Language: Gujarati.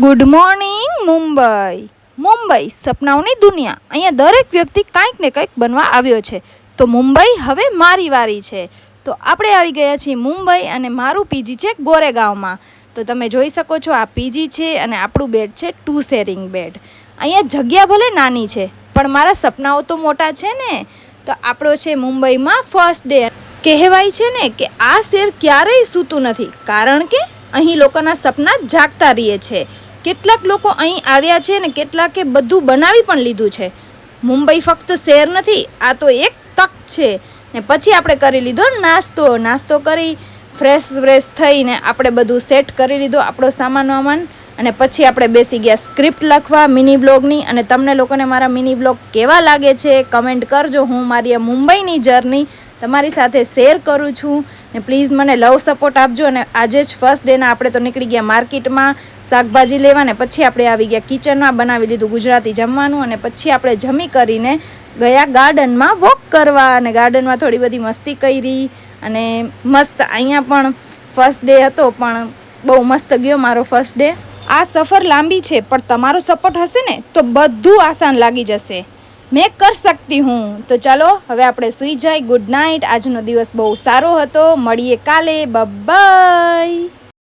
Good morning Mumbai. મુંબઈ સપનાઓની દુનિયા. અહીંયા દરેક વ્યક્તિ કંઈક ને કંઈક બનવા આવ્યો છે. તો મુંબઈ હવે મારી વારી છે. તો આપણે આવી ગયા છીએ મુંબઈ અને મારું પીજી છે ગોરેગાંવમાં. તો તમે જોઈ શકો છો આ પીજી છે અને આપણું બેડ છે 2 શેરિંગ બેડ. અહીંયા જગ્યા ભલે નાની છે પણ મારા સપનાઓ તો મોટા છે ને. તો આપણો છે મુંબઈમાં ફર્સ્ટ ડે. કહેવાય છે ને કે આ શહેર ક્યારેય સૂતું નથી, કારણ કે અહીં લોકોના સપના જાગતા રહે છે. કેટલાક લોકો અહીં આવ્યા છે ને કેટલાકે બધું બનાવી પણ લીધું છે. મુંબઈ ફક્ત શહેર નથી, આ તો એક તક છે. ને પછી આપણે કરી લીધો નાસ્તો કરી ફ્રેશ થઈને આપણે બધું સેટ કરી લીધો, આપણો સામાન અને પછી આપણે બેસી ગયા સ્ક્રિપ્ટ લખવા મિની વ્લોગની. અને તમને લોકોને મારા મિની વ્લોગ કેવા લાગે છે કમેન્ટ કરજો. હું મારી આ મુંબઈની જર્ની તમારી સાથે શેર કરું છું ને પ્લીઝ મને લવ સપોર્ટ આપજો. અને આજે જ ફર્સ્ટ ડેના આપણે તો નીકળી ગયા માર્કેટમાં શાકભાજી લેવા ને પછી આપણે આવી ગયા કિચનમાં, બનાવી લીધું ગુજરાતી જમવાનું અને પછી આપણે જમી કરીને ગયા ગાર્ડનમાં વોક કરવા. અને ગાર્ડનમાં થોડી બધી મસ્તી કરી અને મસ્ત અહીંયા પણ ફર્સ્ટ ડે હતો પણ બહુ મસ્ત ગયો મારો ફર્સ્ટ ડે. આ સફર લાંબી છે પણ તમારો સપોર્ટ હશે ને તો બધું આસાન લાગી જશે. મેં કર શકતી હું. તો ચાલો હવે આપણે સૂઈ જાય. Good night. આજનો દિવસ બહુ સારો હતો. મળીએ કાલે. બાય.